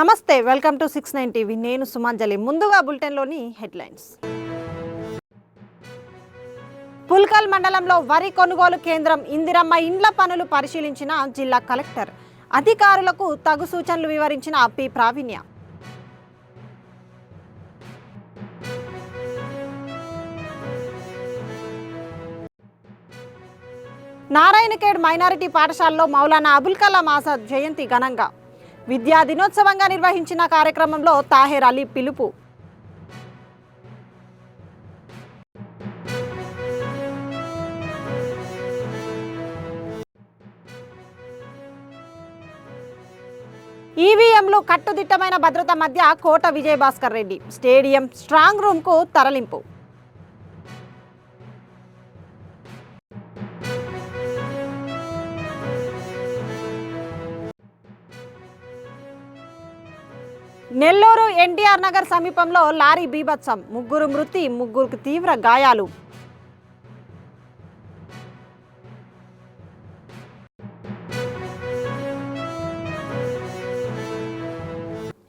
నమస్తే, welcome to 69 TV. నేను సుమాంజలి. ముందుగా బులెటిన్లోని హెడ్లైన్స్. పుల్కల్ మండలంలో వరి కొనుగోలు కేంద్రం ఇందిరమ్మ ఇండ్ల పనులు పరిశీలించిన జిల్లా కలెక్టర్. అధికారులకు తగు సూచనలు వివరించిన పి ప్రావీణ్య. నారాయణఖేడ్ మైనారిటీ పాఠశాలలో మౌలానా అబుల్ కలాం ఆజాద్ జయంతి ఘనంగా. విద్యా దినోత్సవంగా నిర్వహించిన కార్యక్రమంలో తాహెర్ అలీ పిలుపు. ఈవీఎంలు కట్టుదిట్టమైన భద్రత మధ్య కోట విజయభాస్కర్ రెడ్డి స్టేడియం స్ట్రాంగ్ రూమ్కు తరలింపు. నెల్లూరు ఎన్టీఆర్ నగర్ సమీపంలో లారీ బీభత్సం. 3 మృతి, 3 తీవ్ర గాయాలు.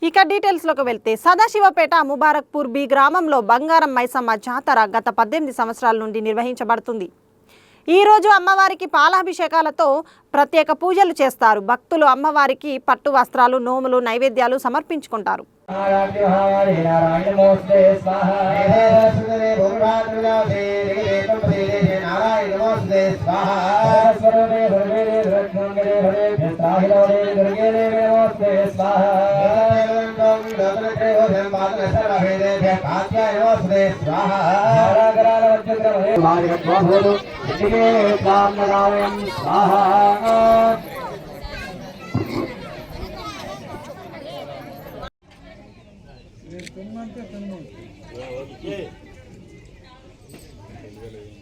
ఇక డీటెయిల్స్లోకి వెళ్తే సదాశివపేట ముబారక్పూర్ బి గ్రామంలో బంగారం మైసమ్మ జాతర గత 18 సంవత్సరాల నుండి నిర్వహించబడుతుంది. ఈ రోజు అమ్మవారికి పాలాభిషేకాలతో ప్రత్యేక పూజలు చేస్తారు. భక్తులు అమ్మవారికి పట్టు వస్త్రాలు, నోములు, నైవేద్యాలు సమర్పించుకుంటారు.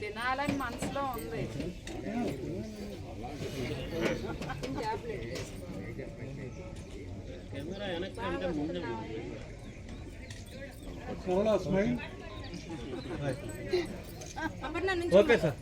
తినాలని మనసులో ఉంది. Okay sir.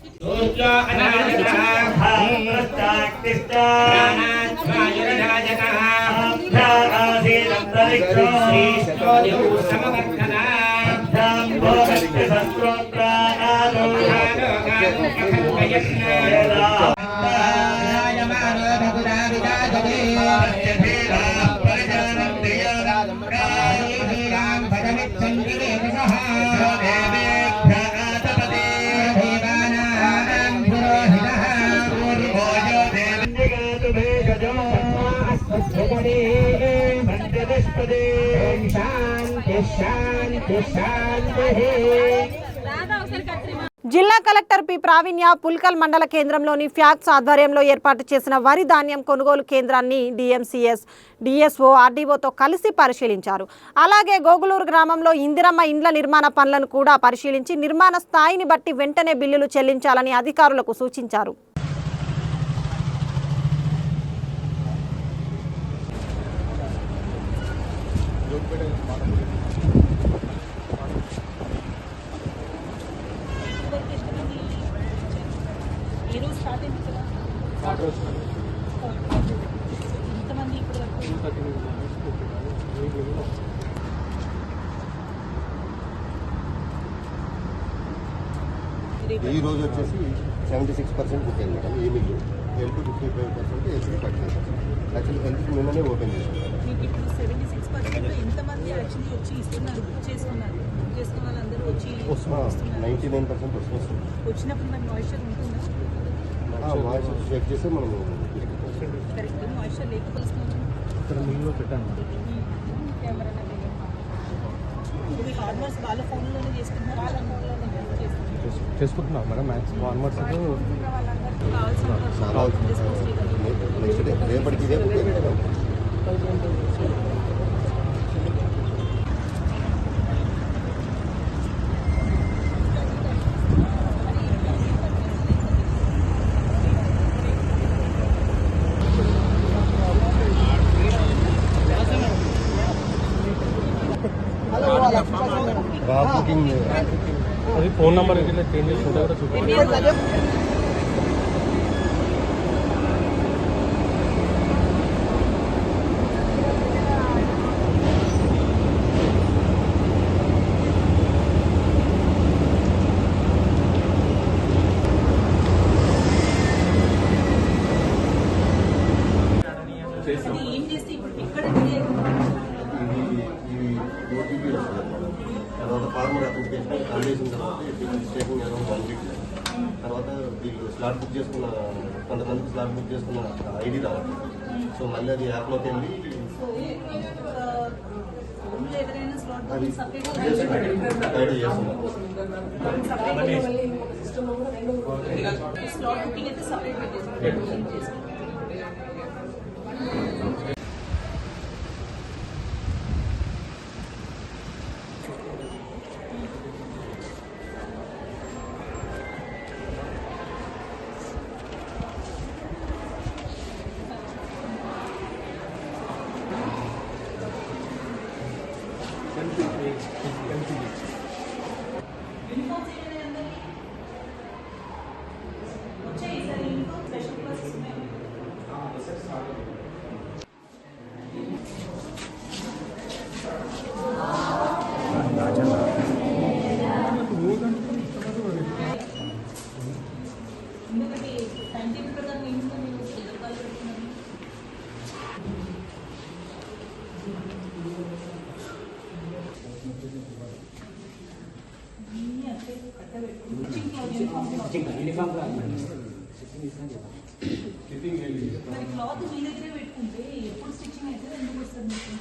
జిల్లా కలెక్టర్ పి ప్రావీణ్య పుల్కల్ మండల కేంద్రంలోని ఫ్యాక్స్ ఆధ్వర్యంలో ఏర్పాటు చేసిన వరి ధాన్యం కొనుగోలు కేంద్రాన్ని డిఎంసిఎస్, డిఎస్ఓ, ఆర్డీఓతో కలిసి పరిశీలించారు. అలాగే గోగులూరు గ్రామంలో ఇందిరమ్మ ఇండ్ల నిర్మాణ పనులను కూడా పరిశీలించి నిర్మాణ స్థాయిని బట్టి వెంటనే బిల్లులు చెల్లించాలని అధికారులకు సూచించారు. ఈ రోజు వచ్చేసి 76% బుక్ అయింది మేడం. ఈ mill health 55%, AC 35%. Actually health నిన్ననే ఓపెన్ చేశారు. మీకు ఇప్పుడు 76% ఎంతమంది యాక్చువల్లీ వచ్చి ఇస్తున్నారు, బుక్ చేసుకున్నారు? బుక్ చేసుకున్న వాళ్ళందరూ వచ్చి 99% వస్తుంది. వచ్చినప్పుడు మరి మాయిశ్చర్ ఉంటుందా? మాయిశ్చర్ చెక్ చేస్తే మనం కరెక్ట్. మాయిశ్చర్ లేకపోతే ఇక్కడ మిల్లులో పెట్టాను. కెమెరా మీ ఫార్మర్స్ వాళ్ళ ఫోన్లోనే చేసుకుంటున్నారు, వాళ్ళ ఫోన్లోనే చేసుకుంటున్నాం madam. Max farmers next day రేపటికి ఇదే బుక్ అయింది మేడం. బుకింగ్ అది ఫోన్ నెంబర్ ఇట్లా చేంజ్ చేసుకుంటే కూడా చూపించాలి. తర్వాత ఫార్మర్ అప్లికేషన్ కాల్ చేసిన తర్వాత టేకింగ్ అరౌండ్ 1 వీక్. తర్వాత వీళ్ళు స్లాట్ బుక్ చేసుకున్న కొంతమందికి స్లాట్ బుక్ చేసుకున్న ఐడి రావాలి. సో మళ్ళీ అది యాప్లోకి వెళ్ళి ఎవరైనా స్లాట్ అది సపరేట్ ఐడి చేస్తున్నారు. స్లాట్ బుకింగ్ అయితే సపరేట్ పెట్టేసి ఎందుకంటే టైం టేబుల్ ప్రకారం ఏంటో మీరు ఎదుర్కోవాలి పెడుతున్నారు. మరి క్లాత్ మీ దగ్గరే పెట్టుకుంటే ఎప్పుడు స్టిచ్చింగ్ అయితే ఎందుకు వస్తుంది మీకు?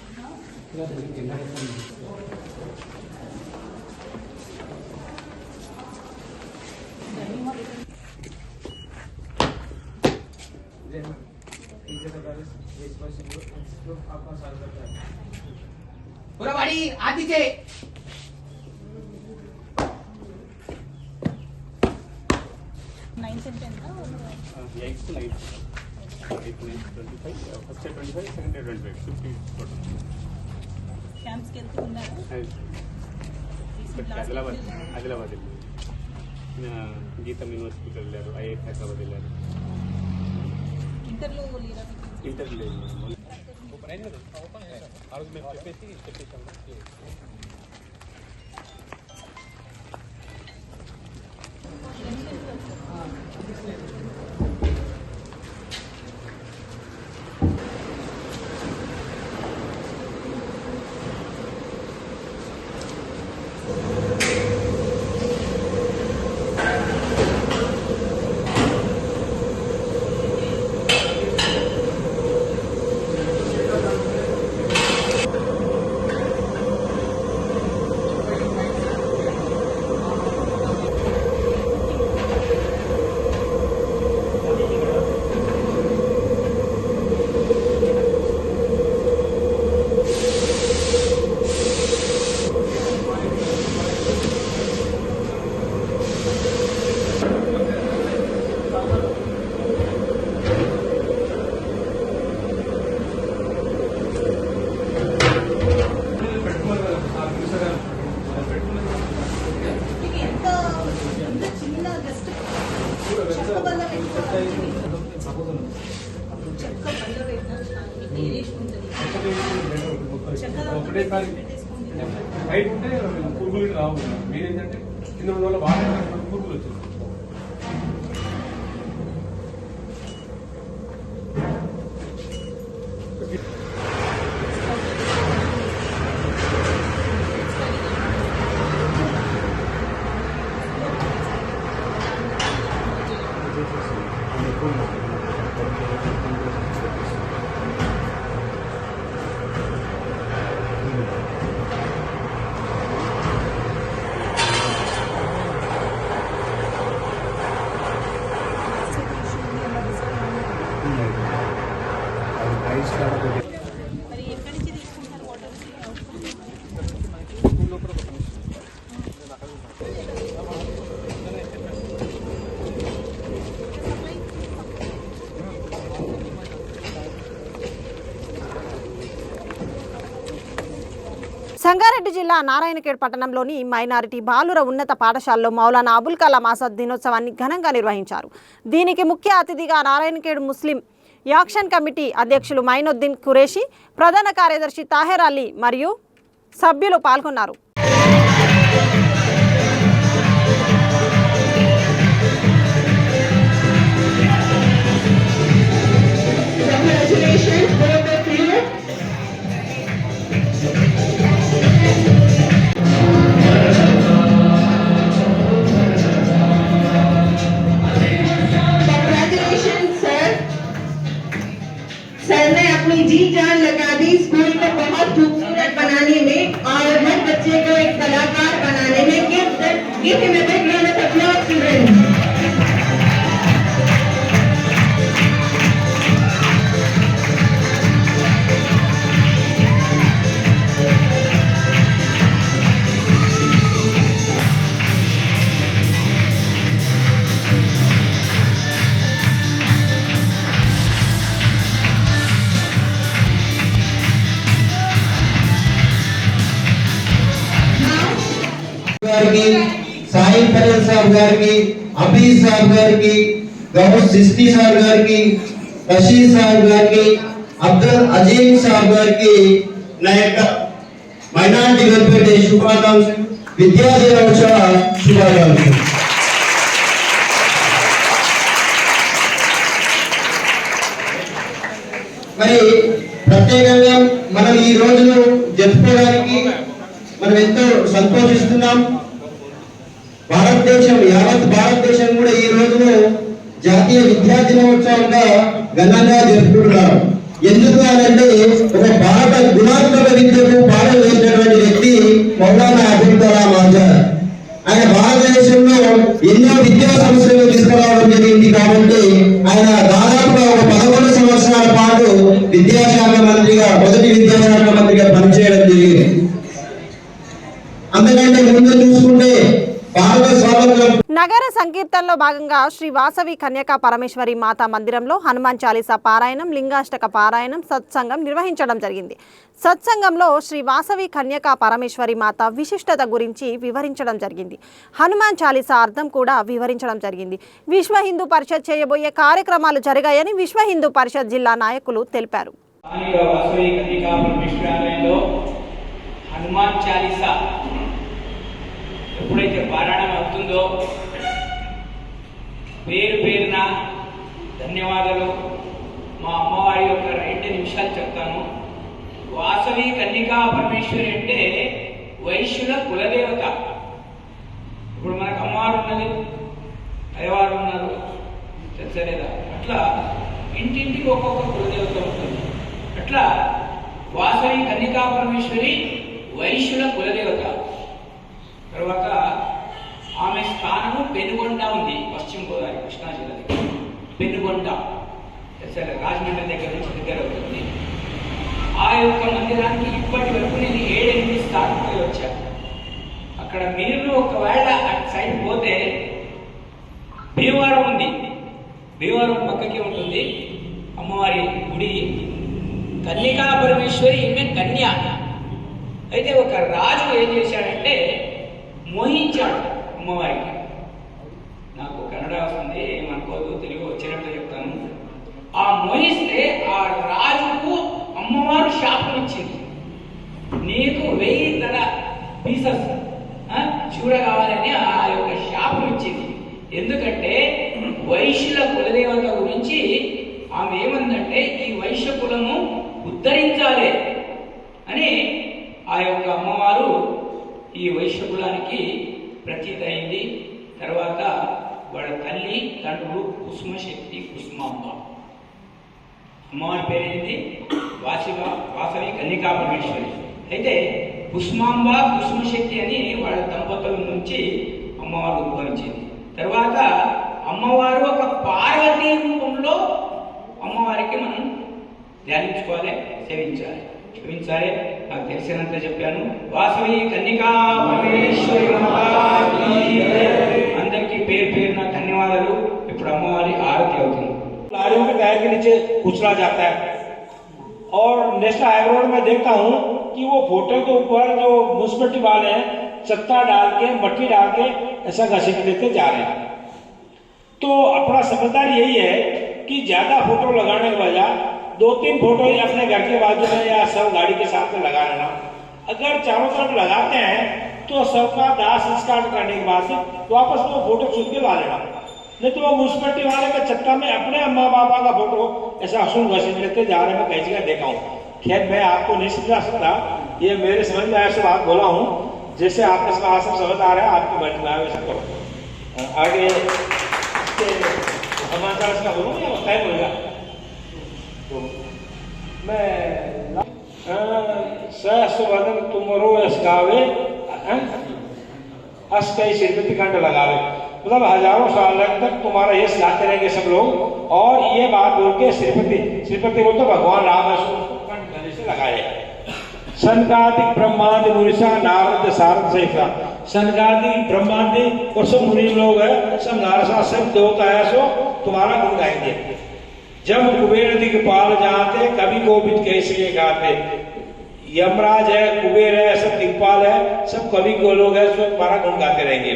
पूरा बाड़ी हाथ दीजिए। నైన్ సెంట్ ఎంత 8 to 9. 8 to 9, 25. First day 25, second day 25. 50 total. క్యాంప్స్కి వెళ్తూ ఉన్నారు. ఆదిలాబాద్ గీతం యూనివర్సిటీకి వెళ్ళారు, ఐఐటి హైదరాబాద్ వెళ్ళారు. ఇంటర్లో లేదా ఇంటర్వ్యూ లేదు. ఆ రోజు మేము చెప్పేసాము. హైట్ ఉంటే పురుగులు రావు. మీరు ఏంటంటే కింద ఉన్న వల్ల బాగా పురుగులు వచ్చేస్తాయి. మరి ఎక్కడి నుంచి తీసుకుంటారు వాటర్? సంగారెడ్డి జిల్లా నారాయణఖేడ్ పట్టణంలోని మైనారిటీ బాలుర ఉన్నత పాఠశాలలో మౌలానా అబుల్ కలాం ఆజాద్ దినోత్సవాన్ని ఘనంగా నిర్వహించారు. దీనికి ముఖ్య అతిథిగా నారాయణఖేడ్ ముస్లిం యాక్షన్ కమిటీ అధ్యక్షులు మైనుద్దీన్ ఖురేషి, ప్రధాన కార్యదర్శి తాహెర్ అలీ మరియు సభ్యులు పాల్గొన్నారు. Congratulations, गीत में देख लेने का प्रयास कर रहे हैं। साहिल पटेल साहब गारी अभी साहब गारी गौर सिस्ती साहब गारी रशीद साहब गारी अब्दुल अजीम साहब गारी नायक మైనారిటీ వెల్ఫేర్ డే శుభాకాంక్షలు విద్యా దినోత్సవ శుభాకాంక్షలు మరి ప్రత్యేకంగా మనం ఈ రోజును జరుపుకోవడానికి మనం ఎంతో సంతోషిస్తున్నాం భారతదేశం యావత్ భారతదేశం కూడా ఈ రోజును జాతీయ విద్యా దినోత్సవంగా ఘనంగా జరుపుకుంటున్నారు ఎందుకు అంటే ఒక భారత గుణాత్మక విద్యకు పాఠం వేసినటువంటి వ్యక్తి మౌలానా అబుల్ కలాం ఆజాద్ ఆయన భారతదేశంలో ఎన్నో విద్యా సంస్థలు తీసుకురావడం జరిగింది కాబట్టి ఆయన దాదాపుగా ఒక 11 సంవత్సరాల పాటు విద్యాశాఖ మంత్రిగా మొదటి విద్యాశాఖ మంత్రిగా పనిచేయడం జరిగింది అంతకంటే ముందు చూసుకుంటే నగర సంకీర్తనలో భాగంగా శ్రీ వాసవి కన్యకా పరమేశ్వరి మాతా మందిరంలో హనుమాన్ చాలీసా పారాయణం లింగాష్టక పారాయణం సత్సంగం నిర్వహించడం జరిగింది. సత్సంగంలో శ్రీ వాసవి కన్యకా పరమేశ్వరి మాత విశిష్టత గురించి వివరించడం జరిగింది. హనుమాన్ చాలీసా అర్థం కూడా వివరించడం జరిగింది. విశ్వ హిందూ పరిషత్ చేయబోయే కార్యక్రమాలు జరిగాయని విశ్వ హిందూ పరిషత్ జిల్లా నాయకులు తెలిపారు. హనుమాన్ చాలీసా ఎప్పుడైతే పారాయణం అవుతుందో పేరు పేరున ధన్యవాదాలు. మా అమ్మవారి యొక్క 2 నిమిషాలు చెప్తాను. వాసవి కన్యకా పరమేశ్వరి అంటే వైశ్యుల కులదేవత. ఇప్పుడు మనకు అమ్మవారు ఉన్నది, అయ్యవారు ఉన్నారు, తెలుసలేదా? అట్లా ఇంటింటికి ఒక్కొక్క కులదేవత ఉంటుంది. అట్లా వాసవి కన్యకా పరమేశ్వరి వైశ్యుల కులదేవత. తర్వాత ఆమె స్థానము పెనుగొండ ఉంది, పశ్చిమ గోదావరి కృష్ణా జిల్లా దగ్గర పెనుగొండ, రాజమండ్రి దగ్గర నుంచి దగ్గర అవుతుంది. ఆ యొక్క మందిరానికి ఇప్పటి వరకు నేను 7-8 సార్లు పోయి వచ్చాను. అక్కడ మీరు ఒకవేళ అటు సైడ్ పోతే భీమవరం ఉంది, భీమవరం పక్కకే ఉంటుంది అమ్మవారి గుడి. కన్యకా పరమేశ్వరి ఈమె కన్య. అయితే ఒక రాజు ఏం చేశాడంటే మోహించాడు అమ్మవారికి. నాకు కన్నడ వస్తుంది, ఏమనుకోదు, తెలుగు వచ్చినట్టు చెప్తాను. ఆ మోహిస్తే ఆ రాజుకు అమ్మవారు శాపం ఇచ్చింది, నీకు 1000 తల పీసెస్ చూడ కావాలని ఆ యొక్క శాపం ఇచ్చింది. ఎందుకంటే వైశ్యుల కులదేవత గురించి ఆమె ఏమందంటే ఈ వైశ్య కులము ఉద్ధరించాలి అని ఆ యొక్క అమ్మవారు ఈ వైశ్య కులానికి ప్రతీత అయింది. తర్వాత వాళ్ళ తల్లి తండ్రులు కుసుమశక్తి కుసుమాంబ. అమ్మవారి పేరేంటి? వాసవి కన్యకా పరమేశ్వరి. అయితే కుసుమాంబ కుసుమశక్తి అని వాళ్ళ దంపతుల నుంచి అమ్మవారు ఉద్భవించింది. తర్వాత అమ్మవారు ఒక పార్వతీ రూపంలో అమ్మవారికి మనం ధ్యానించుకోవాలి, సేవించాలి, క్షమించాలి. నాకు తెలిసినంత చెప్పాను. వాసవి కన్యకా పరమేశ్వరి అందరికీ పేరు పేరున ధన్యవాదాలు. ఇప్పుడు అమ్మవారి ఆరతి అవుతుంది. लारियों के टायर के नीचे कुचला जाता है और नेशनल हाईवे रोड में देखता हूँ कि वो फोटो के ऊपर जो मुसमट्टी वाले हैं चत्ता डाल के मट्टी डाल के ऐसा घसीट लेते जा रहे हैं। तो अपना समझदार यही है कि ज्यादा फोटो लगाने के बजाय 2-3 फोटो ही अपने घर के बाजू में या सब गाड़ी के साथ में लगा लेना। अगर चारों तरफ लगाते हैं तो सबका दाह संस्कार करने के बाद वापस वो फोटो खींच के ला लेना, नहीं तो वो म्यूनसिपलिटी वाले का चक्का में अपने अम्मा बाबा का फोटो ऐसा हसून घसीट लेते जा रहे हैं। मैं कई जगह देखा हूँ। खैर मैं आपको नहीं समझा सकता, ये मेरे समझ में ऐसे बात बोला हूँ जैसे आपका सब समझ आ रहा है, आपकी मर्जी में वैसा करो। आगे समाचार इसका बोलूँ या टाइम होगा तो मैं सहस्रवदन तुमरो यश गावे हंस कई श्रीमती कंठ लगावे, मतलब हजारों साल तक तुम्हारा यश गाते रहेंगे सब लोग। और ये बात बोल के श्रीपति को तो भगवान राम कंठ गले से लगाए। सनकादिक ब्रह्मादि मुनिषा नारद सारद सहिता, सनकादिक ब्रह्मादि और सब मुनि लोग है, सब नारद सब देवता है, सो तुम्हारा गुण गाएंगे। जब कुबेर दिगपाल जाते, कभी गोविंद कैसे गाते। यमराज है, कुबेर है, सब दिगपाल है, सब कवि को लोग है, सो तुम्हारा गुण गाते रहेंगे।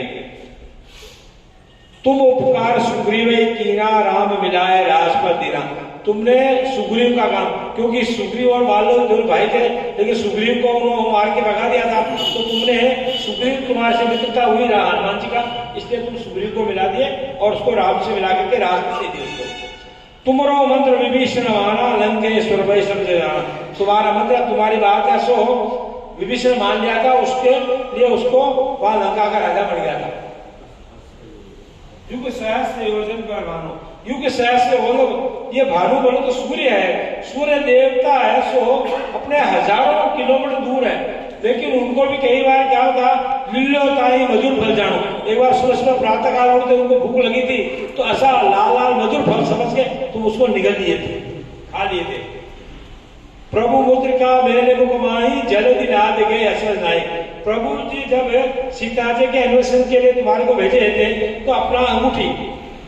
तुम उपकार सुग्रीव कीना, राम मिलाए राजपद दीना। तुमने सुग्रीव का काम, क्योंकि सुग्रीव और बालो दोनों भाई थे, लेकिन सुग्रीव को उन्होंने मार के भगा दिया था, तो तुमने सुग्रीव तुम्हारे से मित्रता हुई रहा हनुमान जी का, इसलिए तुम सुग्रीव को मिला दिए और उसको राम से मिला करके राजपद दे दिए उसको। तुमरो मंत्र विभीषण माना, लंकेश्वर वै समझे जाना। तुम्हारा मंत्र, तुम्हारी बात है सो विभीषण मान लिया था, उसके लिए उसको वहां लंका का राजा बन गया था। युग सहस्त्र योजन पर भानु, युग सहस्त्र बोलो, ये भानु बोलो तो सूर्य है, सूर्य देवता है, सो अपने हजारों किलोमीटर दूर है, लेकिन उनको भी कई बार क्या होता, लिल्लोताई मधुर फल जानो। एक बार सुबह प्रातः काल उठते उनको भूख लगी थी, तो ऐसा लाल लाल मधुर फल समझ के तुम उसको निगल लिए थे, खा लिए थे। प्रभु मुद्रिका मेरे मुख माही, जल्दी नाद गए असल नाई। प्रभु जी जब सीता जी के अन्वेषण के लिए तुम्हारे को भेजे थे, तो अपना अंगूठी,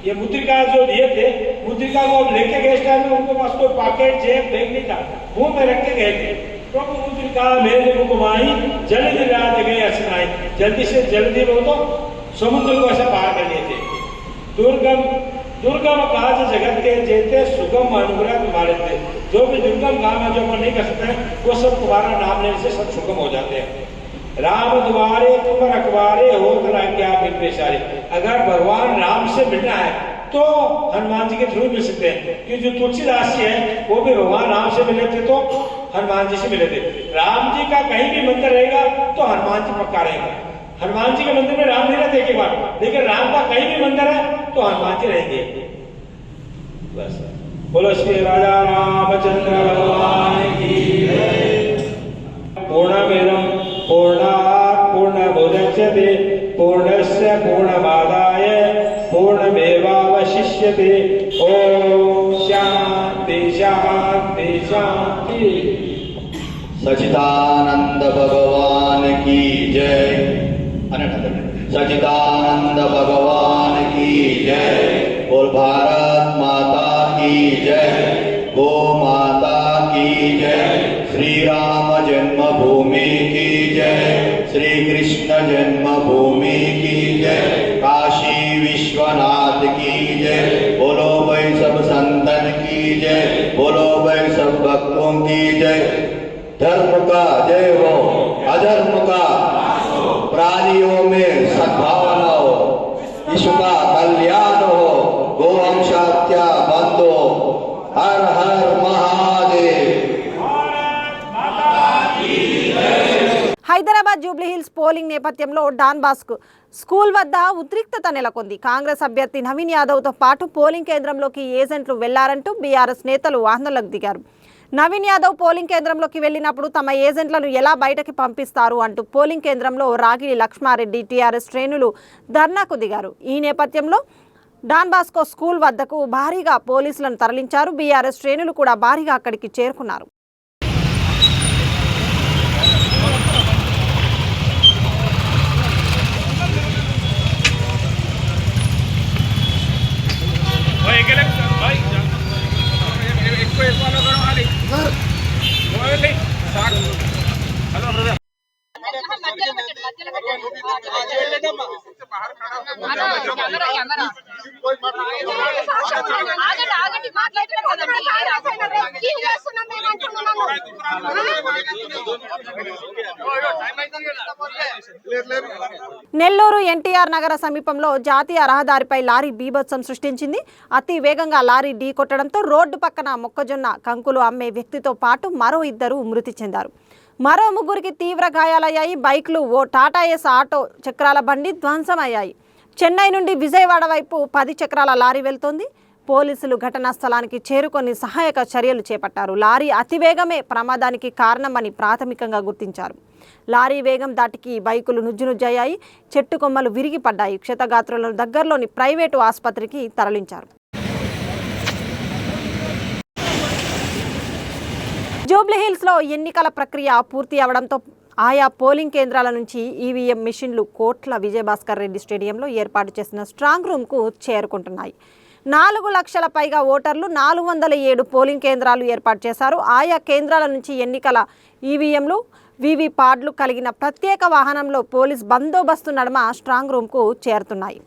ये मुद्रिका जो दिए थे, मुद्रिका को लेके गए, इस टाइम में उनको पास कोई पॉकेट जेब बैग नहीं था, मुंह में रख के गए थे। प्रभु मुद्रिका मेरे मुख माही, जल्दी नाद गए असल नाई। जल्दी से जल्दी वो तो समुद्र को ऐसा पार कर लिए थे। दुर्गम काज जगत के जेते, सुगम अनुग्रह तुम्हारे थे। जो भी दुर्गम काम है, जो हम नहीं कर सकते, वो सब तुम्हारा नाम लेने से सब सुगम हो जाते हैं। राम द्वारे तुम रखवारे हो, क्या पेशारे। अगर भगवान राम से मिलना है तो हनुमान जी के थ्रू मिल सकते हैं, क्योंकि जो तुलसीदास जी है वो भी भगवान राम से मिले थे, तो हनुमान जी से मिले थे। राम जी का कहीं भी मंदिर रहेगा तो हनुमान जी पक्का रहेगा। हनुमान जी के मंदिर में राम नहीं रहते एक बार, लेकिन राम का कहीं भी मंदिर है तो हनुमान जी रहेंगे। बस बोलो श्री राजा रामचंद्र भगवान की जय। पूर्णमिदं पूर्णात् पूर्णमुदच्यते, पूर्णस्य पूर्णमादाय पूर्णमेवावशिष्यते। ओम शांति शांति शांति। सच्चिदानंद भगवान की जय। सच्चिदानंद भगवान की जय। बोल भारत माता की जय। गो माता की जय। श्री राम जन्मभूमि की जय। श्री कृष्ण जन्मभूमि की जय। काशी विश्वनाथ की जय। बोलो भाई सब संतन की जय। बोलो भाई सब भक्तों की जय। धर्म का जय हो, अधर्म का, प्राणियों में सद्भावना हो, विश्व का कल्याण हो, गोवंश हत्या बंद हो। हर हर महादेव। హైదరాబాద్ జూబ్లీహిల్స్ పోలింగ్ నేపథ్యంలో డాన్ బాస్క్ స్కూల్ వద్ద ఉద్రిక్తత నెలకొంది. కాంగ్రెస్ అభ్యర్థి నవీన్ యాదవ్తో పాటు పోలింగ్ కేంద్రంలోకి ఏజెంట్లు వెళ్లారంటూ బీఆర్ఎస్ నేతలు ఆందోళనకు దిగారు. నవీన్ యాదవ్ పోలింగ్ కేంద్రంలోకి వెళ్లినప్పుడు తమ ఏజెంట్లను ఎలా బయటకి పంపిస్తారు అంటూ పోలింగ్ కేంద్రంలో రాగిడి లక్ష్మారెడ్డి టీఆర్ఎస్ శ్రేణులు ధర్నాకు దిగారు. ఈ నేపథ్యంలో డాన్ బాస్కో స్కూల్ వద్దకు భారీగా పోలీసులను తరలించారు. బీఆర్ఎస్ శ్రేణులు కూడా భారీగా అక్కడికి చేరుకున్నారు. నెల్లూరు ఎన్టీఆర్ నగర సమీపంలో జాతీయ రహదారిపై లారీ బీభత్సం సృష్టించింది. అతి వేగంగా లారీ ఢీ కొట్టడంతో రోడ్డు పక్కన మొక్కజొన్న కంకులు అమ్మే వ్యక్తితో పాటు మరో 2 మృతి చెందారు. మరో 3 తీవ్ర గాయాలయ్యాయి. బైక్లు, ఓ టాటా ఏస్ ఆటో చక్రాల బండి ధ్వంసమయ్యాయి. చెన్నై నుండి విజయవాడ వైపు 10 చక్రాల లారీ వెళ్తోంది. పోలీసులు ఘటనా స్థలానికి చేరుకొని సహాయక చర్యలు చేపట్టారు. లారీ అతివేగమే ప్రమాదానికి కారణమని ప్రాథమికంగా గుర్తించారు. లారీ వేగం దాటికి బైకులు నుజ్జునుజ్జయ్యాయి, చెట్టు కొమ్మలు విరిగి పడ్డాయి. క్షతగాత్రులను దగ్గరలోని ప్రైవేటు ఆసుపత్రికి తరలించారు. జూబ్లీహిల్స్లో ఎన్నికల ప్రక్రియ పూర్తి అవడంతో ఆయా పోలింగ్ కేంద్రాల నుంచి ఈవీఎం మిషన్లు కోట్ల విజయభాస్కర్ రెడ్డి స్టేడియంలో ఏర్పాటు చేసిన స్ట్రాంగ్ రూమ్కు చేరుకుంటున్నాయి. 4 లక్షల పైగా ఓటర్లు 407 పోలింగ్ కేంద్రాలు ఏర్పాటు చేశారు. ఆయా కేంద్రాల నుంచి ఎన్నికల ఈవీఎంలు, వీవీ ప్యాడ్లు కలిగిన ప్రత్యేక వాహనంలో పోలీస్ బందోబస్తు నడుమ స్ట్రాంగ్ రూమ్కు చేరుతున్నాయి.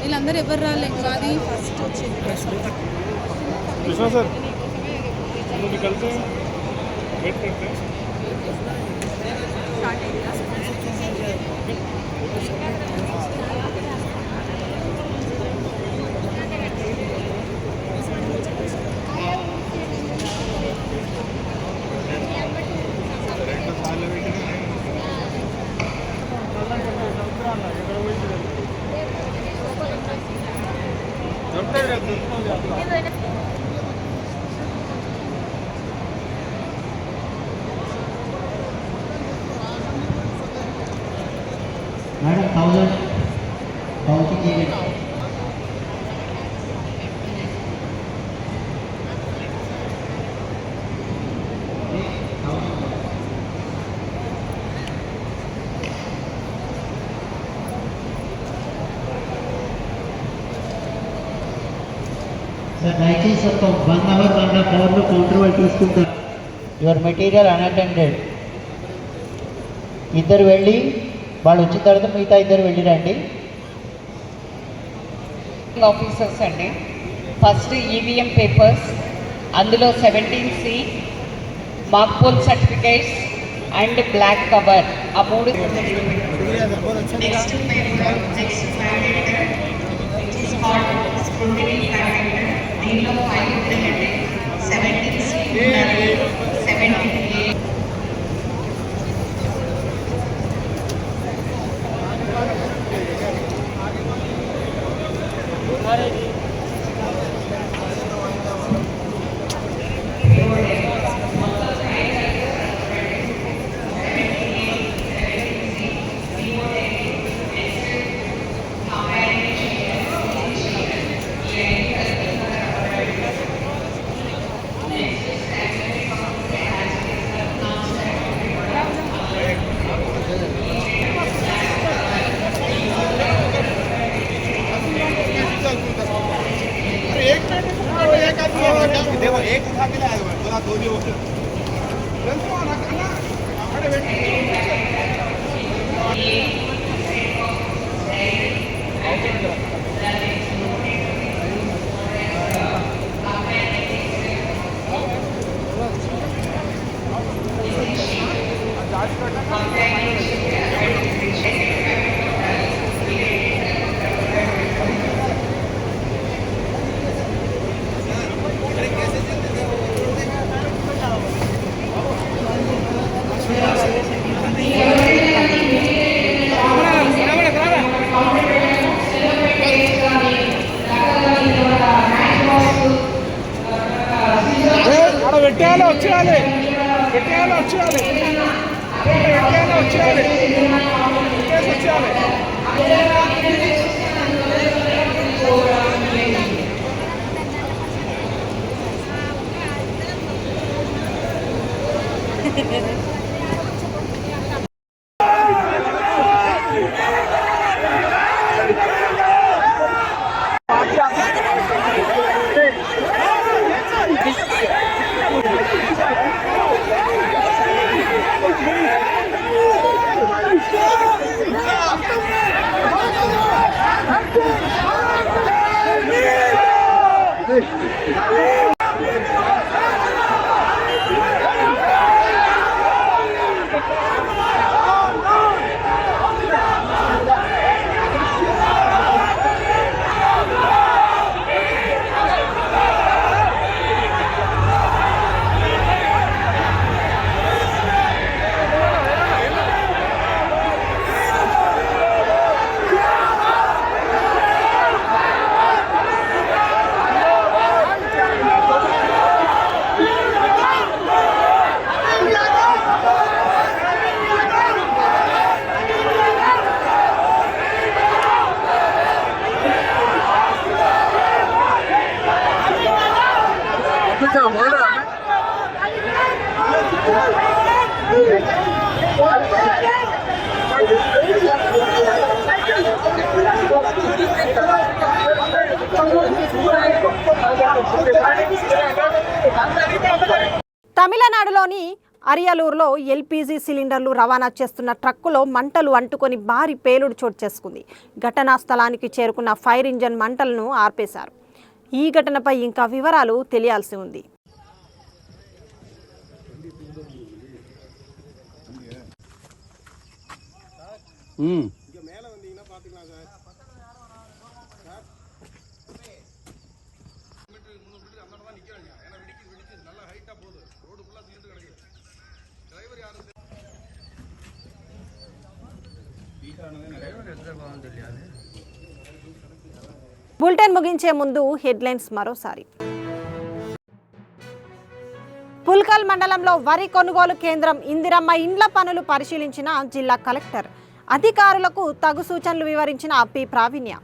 వీళ్ళందరూ ఎవరు రాలే అది ఫస్ట్ వచ్చింది. सर निकलते हैं, वेट करते हैं. मैडम 1000 काउंटिंग यूनिट सर దయచేసి ఒక 1 అవర్ 1.5 అవర్లో కౌంటర్ వాళ్ళు తీసుకుంటారు. Your material unattended. ఇద్దరు వెళ్ళి వాళ్ళు వచ్చిన తర్వాత మిగతా ఇద్దరు వెళ్ళిరండి. ఆఫీసర్స్ అండి. ఫస్ట్ ఈవీఎం పేపర్స్, అందులో 17C mark poll certificates and black cover, ఆ 3. దీనిలో 5 ఉంటాయండి. 17C, 17A. देखो एक उठा के लाया हुआ है, दो भी हो गए. పెట్టేయాలి వచ్చేయాలి పెట్టేయాలి వచ్చేయాలి పెట్టేయాలి వచ్చేయాలి వచ్చేయాలి. Hehehe తమిళనాడులోని అరియలూరులో ఎల్పీజీ సిలిండర్లు రవాణా చేస్తున్న ట్రక్కులో మంటలు అంటుకొని భారీ పేలుడు చోటు చేసుకుంది. ఘటనా స్థలానికి చేరుకున్న ఫైర్ ఇంజన్ మంటలను ఆర్పేశారు. ఈ ఘటనపై ఇంకా వివరాలు తెలియాల్సి ఉంది. బులెటిన్ ముగించే ముందు హెడ్లైన్స్ మరోసారి. పుల్కల్ మండలంలో వరి కొనుగోలు కేంద్రం ఇందిరమ్మ ఇండ్ల పనులు పరిశీలించిన జిల్లా కలెక్టర్. అధికారులకు తగు సూచనలు వివరించిన పి ప్రావీణ్య.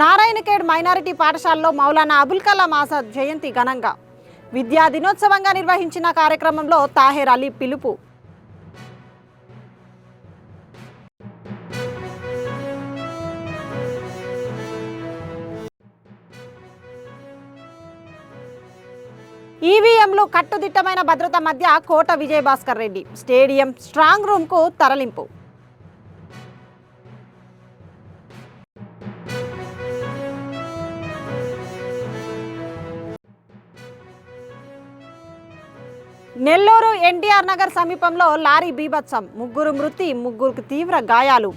నారాయణఖేడ్ మైనారిటీ పాఠశాలలో మౌలానా అబుల్ కలాం ఆజాద్ జయంతి ఘనంగా. విద్యా దినోత్సవంగా నిర్వహించిన కార్యక్రమంలో తాహెర్ అలీ పిలుపు. ఈవీఎంలు కట్టుదిట్టమైన భద్రత మధ్య కోట విజయభాస్కర్ రెడ్డి స్టేడియం స్ట్రాంగ్ రూమ్కు తరలింపు. నెల్లూరు ఎన్టీఆర్ నగర్ సమీపంలో లారీ బీభత్సం. 3 మృతి, 3 తీవ్ర గాయాలు.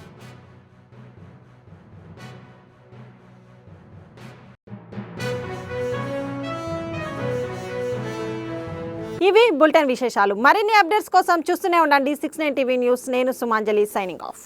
ఇవి బులెటిన్ విశేషాలు. మరిన్ని అప్డేట్స్ కోసం చూస్తూనే ఉండండి 69 టీవీ న్యూస్. నేను సుమాంజలి సైనింగ్ ఆఫ్.